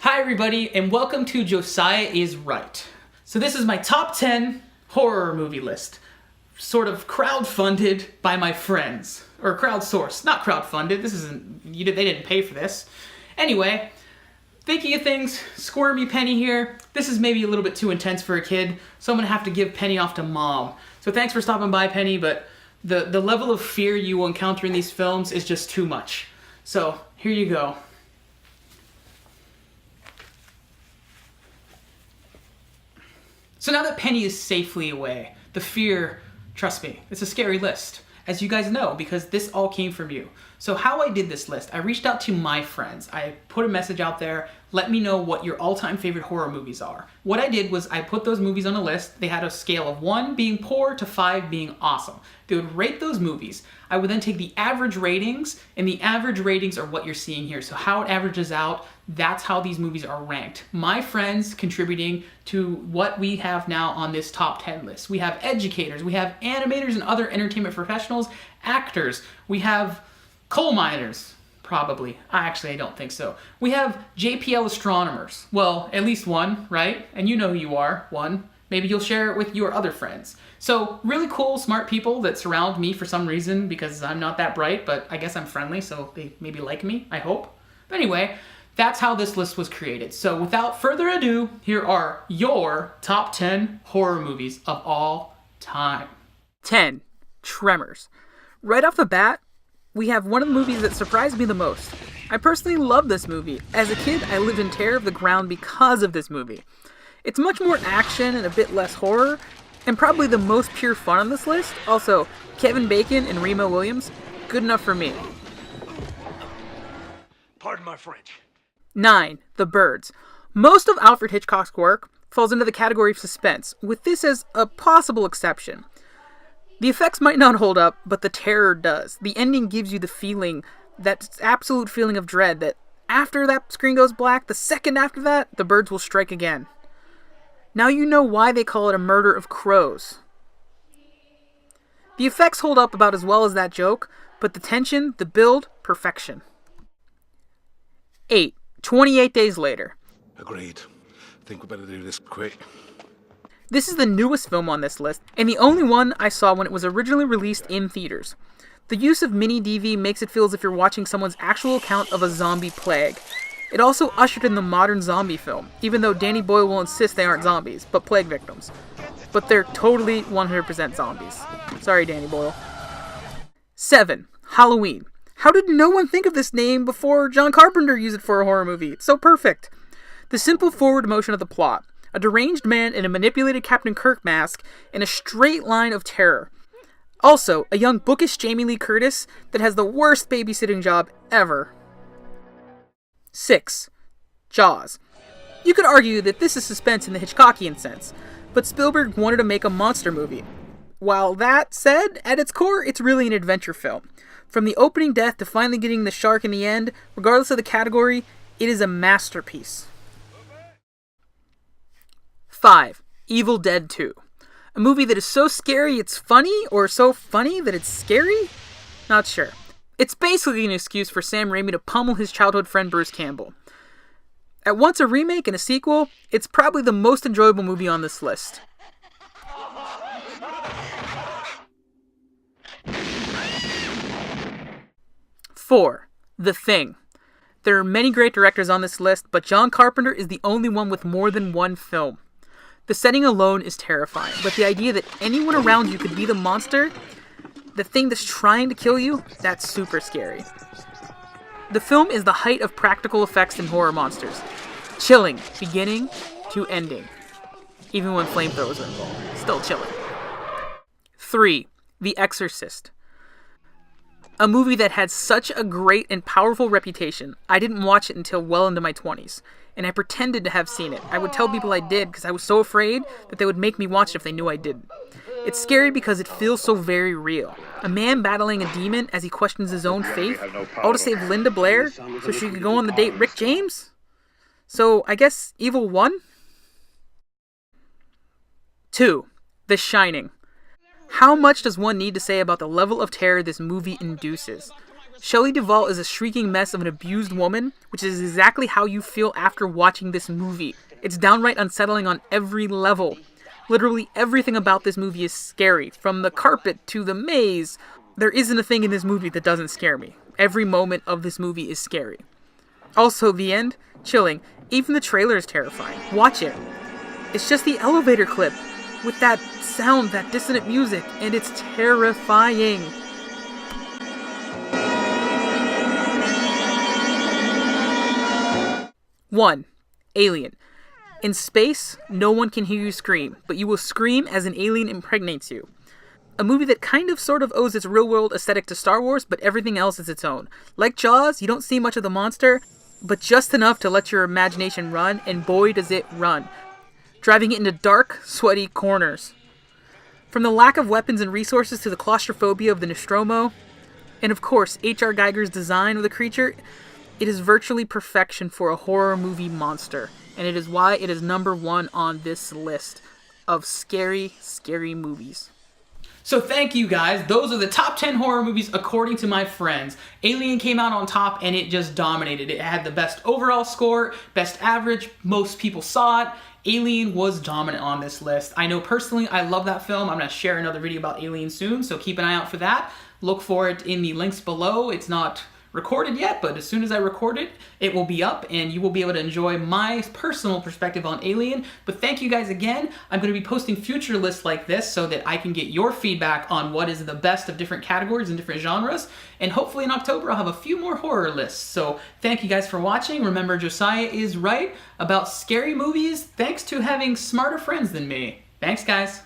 Hi everybody, and welcome to Josiah is Right. So this is my top 10 horror movie list. Sort of crowdfunded by my friends. Or crowdsourced, not crowdfunded. This isn't, they didn't pay for this. Anyway, thinking of things, squirmy Penny here. This is maybe a little bit too intense for a kid, so I'm gonna have to give Penny off to Mom. So thanks for stopping by, Penny, but the level of fear you will encounter in these films is just too much. So, here you go. So now that Penny is safely away, the fear, trust me, it's a scary list, as you guys know, because this all came from you. So how I did this list, I reached out to my friends. I put a message out there, let me know what your all-time favorite horror movies are. What I did was I put those movies on a list. They had a scale of 1 being poor to 5 being awesome. They would rate those movies. I would then take the average ratings, and the average ratings are what you're seeing here. So how it averages out, that's how these movies are ranked. My friends contributing to what we have now on this top 10 list. We have educators, we have animators and other entertainment professionals, actors, we have coal miners, probably. I don't think so. We have JPL astronomers. Well, at least one, right? And you know who you are, one. Maybe you'll share it with your other friends. So really cool, smart people that surround me for some reason because I'm not that bright, but I guess I'm friendly, so they maybe like me, I hope. But anyway, that's how this list was created. So without further ado, here are your top 10 horror movies of all time. 10. Tremors. Right off the bat, we have one of the movies that surprised me the most. I personally love this movie. As a kid, I lived in terror of the ground because of this movie. It's much more action and a bit less horror, and probably the most pure fun on this list. Also, Kevin Bacon and Remo Williams, good enough for me. Pardon my French. 9. The Birds. Most of Alfred Hitchcock's work falls into the category of suspense, with this as a possible exception. The effects might not hold up, but the terror does. The ending gives you the feeling, that absolute feeling of dread, that after that screen goes black, the second after that, the birds will strike again. Now you know why they call it a murder of crows. The effects hold up about as well as that joke, but the tension, the build, perfection. 8. 28 Days Later. Agreed. Think we better do this quick. This is the newest film on this list, and the only one I saw when it was originally released in theaters. The use of mini DV makes it feel as if you're watching someone's actual account of a zombie plague. It also ushered in the modern zombie film, even though Danny Boyle will insist they aren't zombies, but plague victims. But they're totally 100% zombies. Sorry, Danny Boyle. 7. Halloween. How did no one think of this name before John Carpenter used it for a horror movie? It's so perfect. The simple forward motion of the plot. A deranged man in a manipulated Captain Kirk mask and a straight line of terror. Also, a young bookish Jamie Lee Curtis that has the worst babysitting job ever. 6. Jaws. You could argue that this is suspense in the Hitchcockian sense, but Spielberg wanted to make a monster movie. While that said, at its core, it's really an adventure film. From the opening death to finally getting the shark in the end, regardless of the category, it is a masterpiece. 5. Evil Dead 2. A movie that is so scary it's funny, or so funny that it's scary? Not sure. It's basically an excuse for Sam Raimi to pummel his childhood friend Bruce Campbell. At once a remake and a sequel, it's probably the most enjoyable movie on this list. 4. The Thing. There are many great directors on this list, but John Carpenter is the only one with more than one film. The setting alone is terrifying, but the idea that anyone around you could be the monster, the thing that's trying to kill you, that's super scary. The film is the height of practical effects in horror monsters. Chilling, beginning to ending. Even when flamethrowers are involved. Still chilling. 3. The Exorcist. A movie that had such a great and powerful reputation, I didn't watch it until well into my 20s, and I pretended to have seen it. I would tell people I did because I was so afraid that they would make me watch it if they knew I didn't. It's scary because it feels so very real. A man battling a demon as he questions his own faith, all to save Linda Blair so she could go on the date Rick James? So, I guess Evil won? 2. The Shining. How much does one need to say about the level of terror this movie induces? Shelley Duvall is a shrieking mess of an abused woman, which is exactly how you feel after watching this movie. It's downright unsettling on every level. Literally everything about this movie is scary, from the carpet to the maze. There isn't a thing in this movie that doesn't scare me. Every moment of this movie is scary. Also, the end, chilling. Even the trailer is terrifying. Watch it. It's just the elevator clip with that sound, that dissonant music, and it's terrifying. 1. Alien. In space, no one can hear you scream, but you will scream as an alien impregnates you. A movie that kind of sort of owes its real-world aesthetic to Star Wars, but everything else is its own. Like Jaws, you don't see much of the monster, but just enough to let your imagination run, and boy does it run. Driving it into dark, sweaty corners. From the lack of weapons and resources to the claustrophobia of the Nostromo, and of course, H.R. Geiger's design of the creature, it is virtually perfection for a horror movie monster, and it is why it is number 1 on this list of scary, scary movies. So thank you guys. Those are the top 10 horror movies according to my friends. Alien came out on top and it just dominated. It had the best overall score, best average, most people saw it. Alien was dominant on this list. I know personally I love that film. I'm going to share another video about Alien soon, so keep an eye out for that. Look for it in the links below. It's not recorded yet, but as soon as I record it, it will be up and you will be able to enjoy my personal perspective on Alien. But thank you guys again. I'm going to be posting future lists like this so that I can get your feedback on what is the best of different categories and different genres. And hopefully in October I'll have a few more horror lists. So thank you guys for watching. Remember, Josiah is right about scary movies thanks to having smarter friends than me. Thanks guys.